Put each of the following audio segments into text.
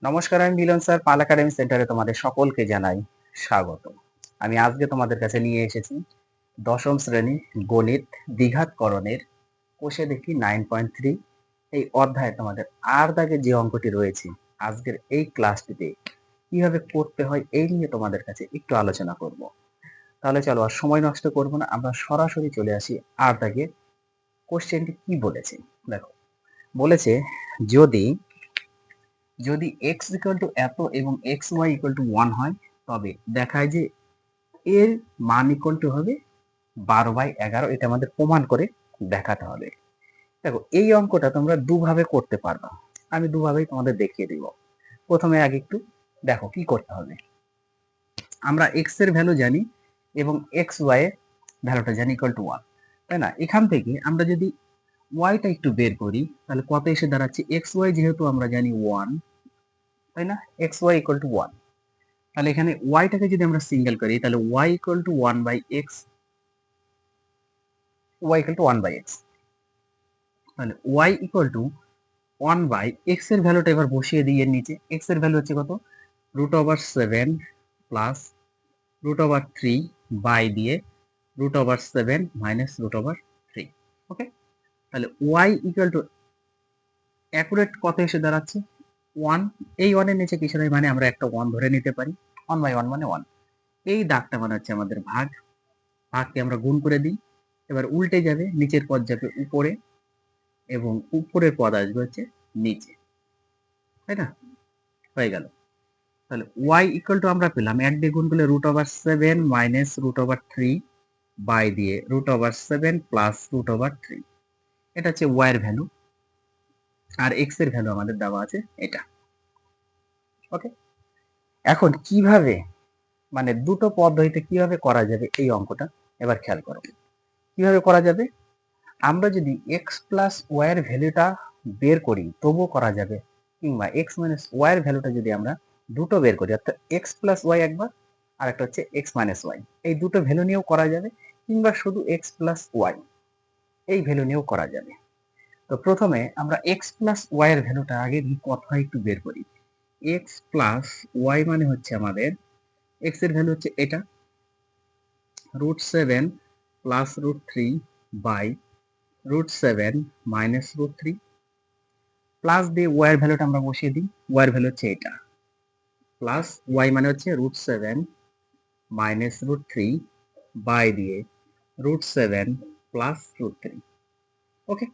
নমস্কার, আমি মিলন স্যার। পাল একাডেমি সেন্টারে তোমাদের সকলকে জানাই স্বাগত। আমি আজকে তোমাদের কাছে নিয়ে এসেছি দশম শ্রেণী গণিত দ্বিঘাতকরণের কোষে দেখি 9.3 এই অধ্যায়ে তোমাদের আর দাগে যে অঙ্কটি রয়েছে আজকের এই ক্লাসটিতে কিভাবে করতে হয় এই নিয়ে তোমাদের কাছে একটু আলোচনা করব। তাহলে চলো আর সময় নষ্ট করব না, আমরা সরাসরি চলে আসি আর দাগে। কোশ্চেনটি কি বলেছে দেখো, বলেছে যদি যদি x ইকুয়াল টু এত এবং এক্স ওয়াই ইকুয়াল টু 1 হয়, তবে দেখায় যে এর মান ইকুয়াল টু হবে 12/11। এটা আমাদের প্রমাণ করে দেখাতে হবে। দেখো, এই অঙ্কটা তোমরা দুভাবে করতে পারবা, আমি দুভাবেই তোমাদের দেখিয়ে দিব। প্রথমে আগে একটু দেখো কি করতে হবে। আমরা এক্স এর ভ্যালু জানি এবং এক্স ওয়াই এর ভ্যালুটা জানি ইকুয়াল টু 1, তাই না? এখান থেকে আমরা যদি ওয়াইটা একটু বের করি তাহলে কত এসে দাঁড়াচ্ছে, এক্স ওয়াই যেহেতু আমরা জানি 1, তাই না? X Y equal to 1। তাহলে এখানে ওয়াইটাকে যদি আমরা সিঙ্গেল করি তাহলে Y equal to 1/x, Y equal to 1/x। তাহলে ওয়াই ইকুয়াল টু 1/x এর ভ্যালুটা এবার বসিয়ে দিই এর নিচে। x এর ভ্যালু হচ্ছে কত, √7 প্লাস √3 বাই দিয়ে √7 মাইনাস √3। ওকে, তাহলে ওয়াই ইকুয়াল টু অ্যাকুরেট কত এসে দাঁড়াচ্ছে 1। এই 1 এর নিচে কিছু নেই, মানে আমরা একটা 1 ধরে নিতে পারি। 1/1 মানে 1। এই দাগটা মানে হচ্ছে আমাদের ভাগ, ভাগকে আমরা গুণ করে দিই। এবার উল্টে যাবে, নিচের পদ যাবে উপরে এবং উপরের পদ আসবে হচ্ছে নিচে, তাই না? হয়ে গেল। তাহলে y ইকুয়াল টু আমরা পেলাম 1 দিয়ে গুণ করলে √7 মাইনাস √3 বাই দিয়ে √7 প্লাস √3। এটা হচ্ছে y এর ভ্যালু, আর x এর ভ্যালু আমাদের দেওয়া আছে এটা। ওকে, এখন কিভাবে, মানে দুটো পদ্ধতিতে কিভাবে করা যাবে এই অঙ্কটা এবার খেয়াল করো। কিভাবে করা যাবে, আমরা যদি x প্লাস ওয়াই এর ভ্যালুটা বের করি তবুও করা যাবে, কিংবা x মাইনাস ওয়াই এর ভ্যালুটা যদি আমরা দুটো বের করি, অর্থাৎ x প্লাস ওয়াই একবার আর একটা হচ্ছে x মাইনাস ওয়াই, এই দুটো ভ্যালু নিয়েও করা যাবে, কিংবা শুধু x প্লাস ওয়াই এই ভ্যালু নিয়েও করা যাবে। তো প্রথমে আমরা x প্লাস ওয়াই এর ভ্যালুটা আগে কত হয় একটু বের করি। x প্লাস ওয়াই মানে হচ্ছে আমাদের x এর ভ্যালু হচ্ছে এটা, √7 প্লাস √3 বাই √7 মাইনাস √3 প্লাস দিয়ে ওয়াই এর ভ্যালুটা আমরা বসিয়ে দিই। ওয়াই এর ভ্যালু হচ্ছে এটা, প্লাস ওয়াই মানে হচ্ছে √7 মাইনাস √3 বাই দিয়ে √7 প্লাস √3। ওকে,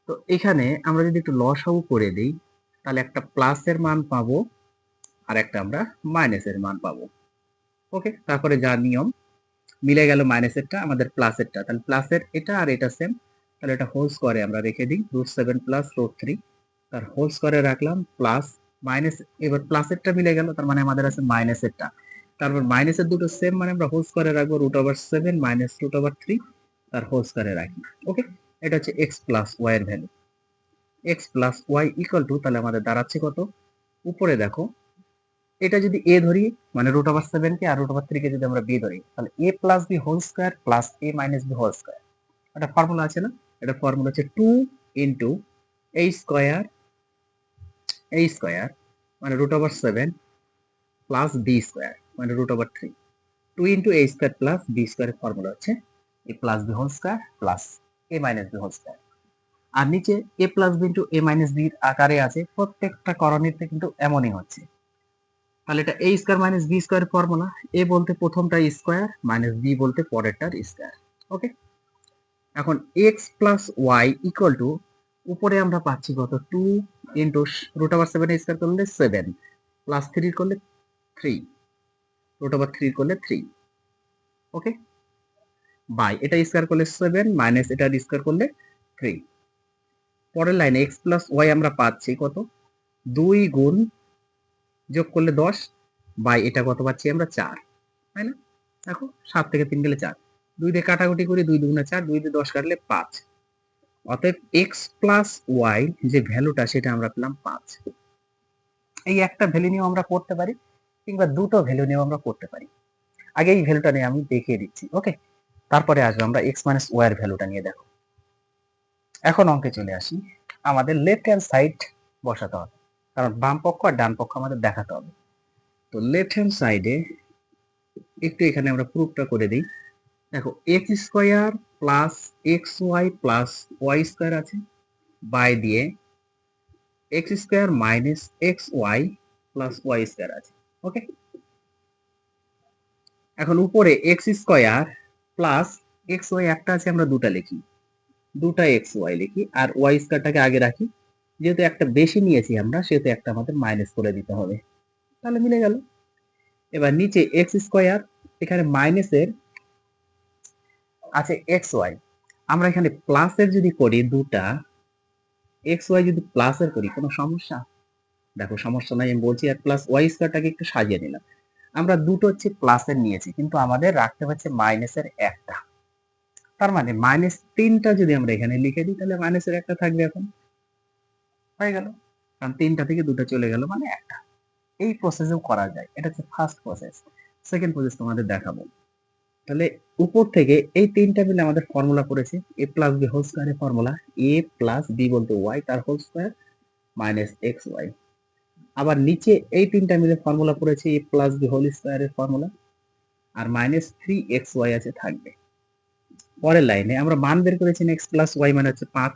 তো এখানে আমরা যদি একটু লসাগু করে দিই তাহলে একটা প্লাসের মান পাবো আর একটা আমরা মাইনাসের মান পাবো। ওকে, তারপরে যা নিয়ম মিলে গেল, মাইনাসেরটা আমাদের প্লাসেরটা, তাহলে প্লাসের এটা আর এটা সেম, তাহলে এটা হোল স্কোয়ারে আমরা রেখে দিই, √7 প্লাস √3 তার হোল স্কোয়ারে রাখলাম, প্লাস মাইনাস, এবার প্লাসেরটা মিলে গেল তার মানে আমাদের আছে মাইনাসেরটা, তারপর মাইনাসের দুটো সেম মানে আমরা হোল স্কোয়ারে রাখবো, √7 মাইনাস √3 তার হোল স্কোয়ারে রাখি। ওকে, এটা হচ্ছে এক্স প্লাস ওয়াই এর value. X plus Y equal to, তাহলে আমাদের দাঁড়াচ্ছে কত, উপরে দেখো, এটা যদি এ ধরি মানে √7 কে আর √3 কে যদি আমরা বি ধরি তাহলে A plus B whole square plus A minus B whole square. একটা ফর্মুলা আছে না, এটা ফর্মুলা হচ্ছে 2 ইন্টু এ স্কোয়ার মানে √7 প্লাস বি স্কোয়ার মানে √3। 2 into A square plus B স্কোয়ারের ফর্মুলা হচ্ছে A plus B whole square plus A minus B whole square. আর নিচে A plus B into A minus বির আকারে আছে, প্রত্যেকটা করণীতে কিন্তু এমনই হচ্ছে। তাহলে এটা A square minus B square formula, A বলতে প্রথমটা স্কোয়ার মাইনাস বি বলতে পরেরটার স্কোয়ার। ওকে, এখন X plus Y equal to, উপরে আমরা পাচ্ছি কত, 2 ইন্টু √7 স্কোয়ার করলে 7 প্লাস 3 করলে 3, √3 করলে 3। ওকে, বাই এটা স্কোয়ার করলে 7 মাইনাস এটা স্কোয়ার করলে 3। পরের লাইনে এক্স প্লাস ওয়াই আমরা পাচ্ছি কত, 2 গুণ যোগ করলে 10 বাই এটা কত পাচ্ছি আমরা 4, তাই না? দেখো 7 থেকে 3 গেলে 4, 2 দিয়ে কাটাকুটি করি, 2 2 4, 2 দিয়ে 10 কাটলে 5। অতএব এক্স প্লাস ওয়াই যে ভ্যালুটা সেটা আমরা পেলাম 5। এই একটা ভ্যালু নিয়েও আমরা করতে পারি, কিংবা দুটো ভ্যালু নিয়েও আমরা করতে পারি। আগে এই ভ্যালুটা নিয়ে আমি দেখিয়ে দিচ্ছি। ওকে, তারপরে আসবে আমরা এক্স মাইনাস ওয়াই এর ভ্যালুটা নিয়ে। দেখো, এখন অঙ্কে চলে আসি, আমাদের লেফট হ্যান্ড সাইড বসাতে হবে। কারণ বাম পক্ষ আর ডান পক্ষ আমাদের দেখাতে হবে। তো লেফট হ্যান্ড সাইডে একটু এখানে আমরা প্রুফটা করে দিই। দেখো X square plus x Y plus Y square আছে, বাই দিয়ে x square minus x Y plus Y square আছে। ওকে, এখন উপরে X square plus x Y একটা আছে, আমরা দুটা লিখি, দুটা এক্স ওয়াই লিখি, আর ওয়াই স্কোয়ারটাকে আগে রাখি। যেহেতু একটা বেশি নিয়েছি আমরা, সেহেতু একটা আমাদের মাইনাস করে দিতে হবে, তাহলে মিলে গেল। এবার নিচে এক্স স্কোয়ার, এখানে মাইনাসের আছে এক্স ওয়াই, আমরা এখানে প্লাসের যদি করি, দুটা এক্স ওয়াই যদি প্লাসের করি কোনো সমস্যা? দেখো সমস্যা নাই, আমি বলছি। আর প্লাস ওয়াই স্কোয়ারটাকে একটু সাজিয়ে নিলাম। আমরা দুটো হচ্ছে প্লাসের নিয়েছি, কিন্তু আমাদের রাখতে হচ্ছে মাইনাসের একটা। তার মানে মাইনাস তিনটা যদি আমরা এখানে লিখে দিই, তাহলে মাইনাসের একটা থাকবে। এখন হয়ে গেল, কারণ তিনটা থেকে দুটো চলে গেল, মানে একটা। এই প্রসেসেও করা যায়, এটা হচ্ছে ফার্স্ট প্রসেস। সেকেন্ড প্রসেস তোমাদের দেখাবো। তাহলে উপর থেকে এই তিনটা মিলে আমাদের ফর্মুলা পড়েছে এ প্লাস বি হোল স্কোয়ারের ফর্মুলা। এ প্লাস বি বলতে ওয়াই তার whole square minus x Y. আবার নিচে এই তিনটা মিলে ফর্মুলা পড়েছে এ প্লাস বি হোল স্কোয়ারের ফর্মুলা, আর মাইনাস থ্রি এক্স ওয়াই আছে থাকবে। পরের লাইনে আমরা মান বের করেছি এক্স প্লাস ওয়াই মানে হচ্ছে 5,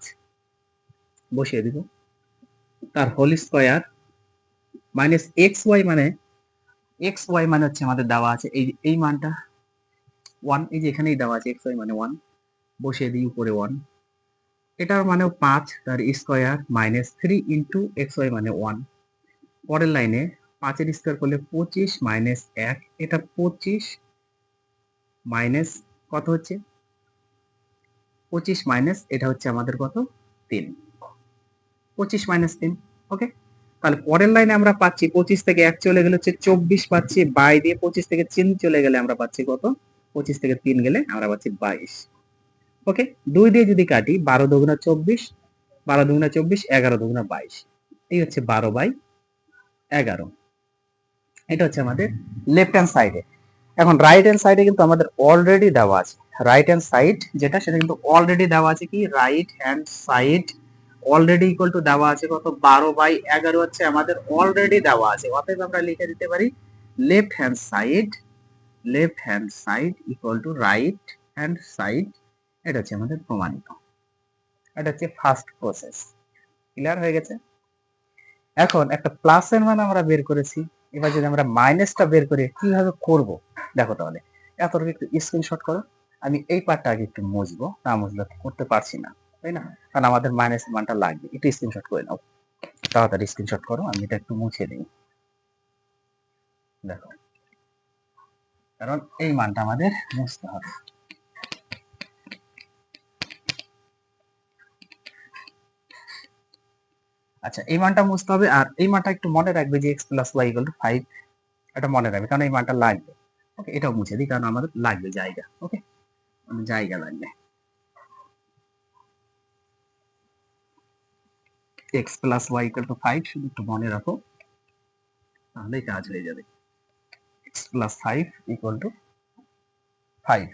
বসিয়ে দিব, তার whole square minus x Y মানে হচ্ছে আমাদের দেওয়া আছে এই মানটা 1, এই যে এখানেই দেওয়া আছে এক্স ওয়াই মানে 1, বসিয়ে দিই উপরে 1, এটার মানেও 5, তার square minus 3 into X Y মানে 1। পরের লাইনে 5 এর স্কোয়ার করলে 25 মাইনাস 1, এটা 25 মাইনাস কত হচ্ছে, 25 মাইনাস এটা হচ্ছে আমাদের কত, 3, 25 মাইনাস 3। ওকে, তাহলে পরের লাইনে আমরা পাচ্ছি 25 থেকে 1 চলে গেলে হচ্ছে 24 পাচ্ছি, বাই দিয়ে 25 থেকে 3 চলে গেলে আমরা পাচ্ছি কত, 25 থেকে 3 গেলে আমরা পাচ্ছি 22। ওকে, 2 দিয়ে যদি কাটি 12 দুগুণা 24, 12 দুগুণা 24, 11 দুগুণা 22, এই হচ্ছে 12/11। এটা হচ্ছে আমাদের লেফট হ্যান্ড সাইডে। এখন রাইট হ্যান্ড সাইডে কিন্তু আমাদের অলরেডি দেওয়া আছে, রাইট হ্যান্ড সাইড যেটা, সেটা কিন্তু অলরেডি দেওয়া আছে। কি, right hand side already equal to দেওয়া আছে কত, 12/11 হচ্ছে আমাদের অলরেডি দেওয়া আছে। অতএব আমরা লিখে দিতে পারি left hand side equal to right hand side. এটা হচ্ছে আমাদের প্রমাণিত। এটা হচ্ছে ফার্স্ট প্রসেস। ক্লিয়ার হয়ে গেছে? এখন একটা প্লাসের মান আমরা বের করেছি, এবার যদি আমরা মাইনাসটা বের করি কিভাবে করব, দেখো তাহলে এতটুকু একটু স্ক্রিনশট করো। আমি এই পার্টটা আগে একটু মুছবো, না মুছলে করতে পারছি না, তাই না? কারণ আমাদের মাইনাস মানটা লাগবে। একটু স্ক্রিনশট করে নাও, তাড়াতাড়ি স্ক্রিনশট করো, আমি এটা একটু মুছে দিই। দেখো, কারণ এই মানটা আমাদের মুছতে হবে। আচ্ছা, এই মানটা মুছতে হবে, আর এই মানটা একটু মনে রাখবে যে X plus Y equal to 5, এটা মনে রাখবে, কারণ এই মানটা লাগবে। ওকে, এটাও মুছে দিই, কারণ আমাদের লাগবে জায়গা। ওকে, জায়গা লাগবে। X plus Y equal to 5 শুধু একটু মনে রাখো, তাহলেই কাজ হয়ে যাবে। X plus 5 equal to 5।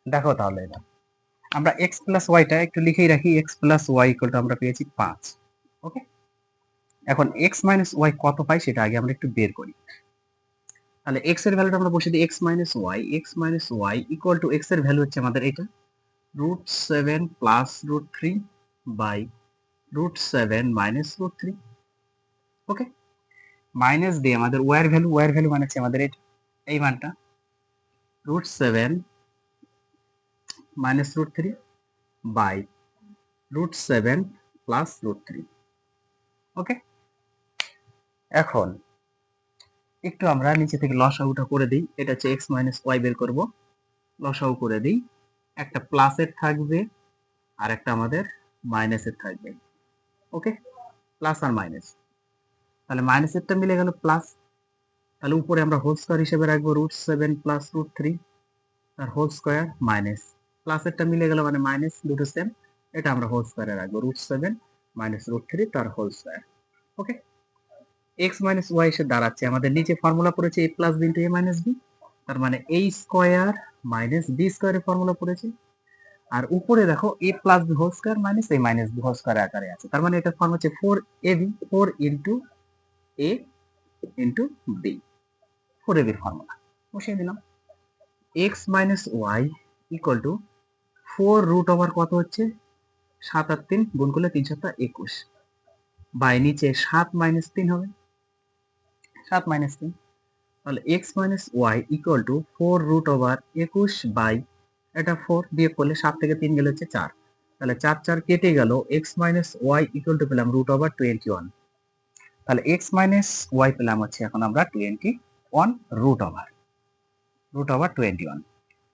দেখো তাহলে এটা আমরা এক্স প্লাস ওয়াইটা একটু লিখেই রাখি, X plus Y equal to আমরা পেয়েছি 5। ওকে, এখন এক্স মাইনাস ওয়াই কত পাই সেটা আগে আমরা একটু বের করি। তাহলে এক্স এর ভ্যালুটা আমরা বসিয়ে দিই, X minus Y equal to X এর ভ্যালু হচ্ছে আমাদের এটা √7 plus √3 by √7 minus √3। Okay, minus দিয়ে আমাদের ওয়ার ভ্যালু মানে হচ্ছে আমাদের এই মানটা √7 মাইনাস √3 বাই √7 প্লাস √3। ওকে, এখন একটু আমরা নিচে থেকে লসাগুটা করে দিই। এটা হচ্ছে x মাইনাস ওয়াই বের করব, লসাগু করে দিই। একটা প্লাসের থাকবে আর একটা আমাদের মাইনাসের থাকবে। ওকে, প্লাস আর মাইনাস, তাহলে মাইনাসেরটা মিলে গেল প্লাস, তাহলে উপরে আমরা হোল স্কয়ার হিসেবে রাখবো √7 প্লাস √3 আর হোল স্কয়ার মাইনাস প্লাসেরটা মিলে গেল মানে মাইনাস, দুটো সেম, এটা আমরা হোল স্কয়ারে রাখবো √7 মাইনাস √3 তার whole square. Okay, x minus y এসে দাঁড়াচ্ছে আমাদের নিচে ফর্মুলা পড়েছে a plus b into a minus b, তার মানে a স্কয়ার মাইনাস b স্কয়ারের ফর্মুলা পড়েছে। আর উপরে দেখো a plus b whole square minus a minus b whole square আকারে আছে, তার মানে এটার ফর্ম হচ্ছে 4ab, 4 into a into b, 4ab এর ফর্মুলা বসিয়ে দিলাম। x minus Y equal to 4 root over কত হচ্ছে 7 আর 3 গুণ করলে 3 7 21 বাই নিচে 7 মাইনাস 3 হবে, 7 মাইনাস 3, তাহলে x minus Y equal to 4 root over 21 by এটা 4 বিয়োগ করলে 7 থেকে 3 গেলে হচ্ছে 4, তাহলে 4 4 কেটে গেল, x minus Y equal to পেলাম রুট ওভার 21, তাহলে x মাইনাস ওয়াই পেলাম হচ্ছে এখন আমরা 21 রুট ওভার 21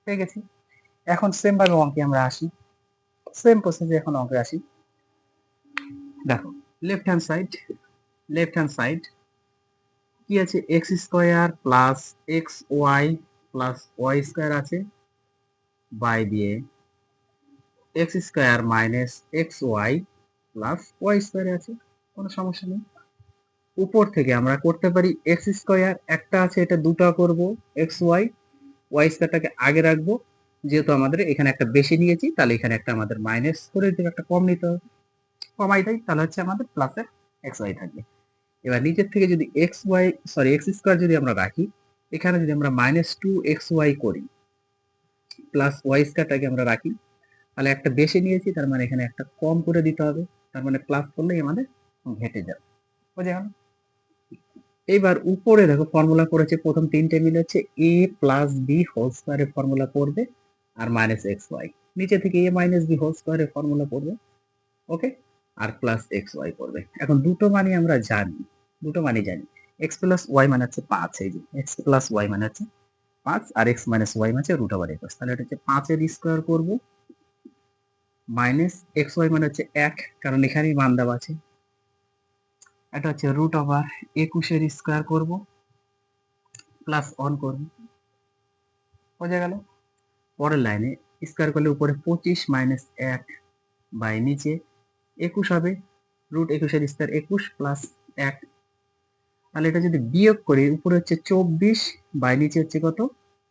পেয়ে গেছি। এখন সেম ভাবে অঙ্কে আমরা আসি, সেম প্রসেসে এখন অঙ্কে আসি। দেখো লেফট হ্যান্ড সাইড কি আছে, x square plus x Y plus Y square আছে বাই দিয়ে x square minus x Y plus Y square আছে, কোনো সমস্যা নেই। উপর থেকে আমরা করতে পারি এক্স স্কোয়ার একটা আছে, এটা দুটো করব এক্স ওয়াই, ওয়াই স্কোয়ারটাকে আগে রাখবো, যেহেতু আমাদের এখানে একটা বেশি নিয়েছি তাহলে এখানে একটা আমাদের মাইনাস করে দিতে একটা কম নিতে হবে, কমাই দেয়, তাহলে হচ্ছে আমাদের প্লাসের এক্স ওয়াই থাকবে। এবার নিচের থেকে যদি এক্স স্কোয়ার যদি আমরা রাখি, এখানে যদি আমরা -2xy করি প্লাস ওয়াই স্কোয়ারটাকে আমরা রাখি, তাহলে একটা বেশি নিয়েছি তার মানে এখানে একটা কম করে দিতে হবে, তার মানে প্লাস করলেই আমাদের ঘেটে যাবে, বুঝে গেল। এইবার উপরে দেখো ফর্মুলা করেছে, প্রথম তিনটে মিলে হচ্ছে a প্লাস বি হোল স্কোয়ারের ফর্মুলা পড়বে আর মাইনাস এক্স ওয়াই, নিচে থেকে a মাইনাস বি হোল স্কোয়ারের ফর্মুলা পড়বে। ওকে, আর প্লাস এক্স ওয়াই করবে। এখন দুটো মানে আমরা জানি, এক্স প্লাস ওয়াই মানে হচ্ছে 5, এই যে এক্স প্লাস ওয়াই মানে হচ্ছে 5 আর এক্স মাইনাস ওয়াই মানে হচ্ছে √21, তাহলে এটা হচ্ছে 5 এর স্কোয়ার করব মাইনাস এক্স ওয়াই মানে হচ্ছে 1, কারণ এখানেই মান দেওয়া আছে, এটা হচ্ছে √21 এর স্কোয়ার করব প্লাস 1 করব, বোঝা গেল। পরের লাইনে স্কোয়ার করলে উপরে 25 মাইনাস 1 বাই নিচে 21 হবে, √21 এর স্কোয়ার 21 প্লাস 1, তাহলে এটা যদি বিয়োগ করি উপরে হচ্ছে 24 বাই নিচে হচ্ছে কত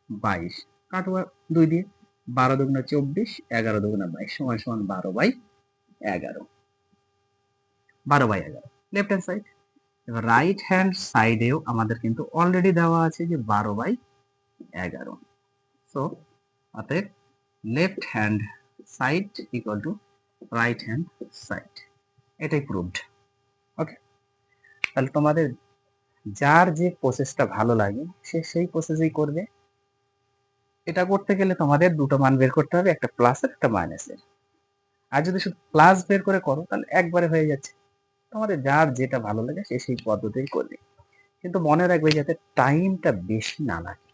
22, কাটবো 2 দিয়ে, 12 দুগুণে 24, 11 দুগুণে 22 সমান সমান 12/11, 12/11 লেফট হ্যান্ড সাইড। এবার রাইট হ্যান্ড সাইডেও আমাদের কিন্তু অলরেডি দেওয়া আছে যে 12/11, সো অতএব left hand side equal to right hand side, এটাই প্রুভড। ওকে, তাহলে তোমাদের যার যে প্রসেসটা ভালো লাগে সে সেই প্রসেসেই করবে। এটা করতে গেলে তোমাদের দুটো মান বের করতে হবে, একটা প্লাসের একটা মাইনাসের, আর যদি শুধু প্লাস বের করে করো তাহলে একবারে হয়ে যাচ্ছে। তোমাদের যার যেটা ভালো লাগে সে সেই পদ্ধতিই করবে, কিন্তু মনে রাখবে যাতে টাইমটা বেশি না লাগে,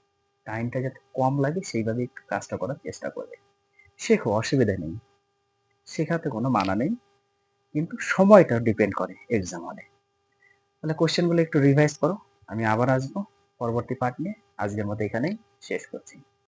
টাইমটা যাতে কম লাগে সেইভাবে একটু কাজটা করার চেষ্টা করবে। শেখো, অসুবিধা নেই, শেখাতে কোনো মানা নেই, কিন্তু সময়টা ডিপেন্ড করে এক্সাম হলে। তাহলে কোশ্চেনগুলো একটু রিভাইজ করো, আমি আবার আসবো পরবর্তী পার্ট নিয়ে। আজকের মতো এখানেই শেষ করছি।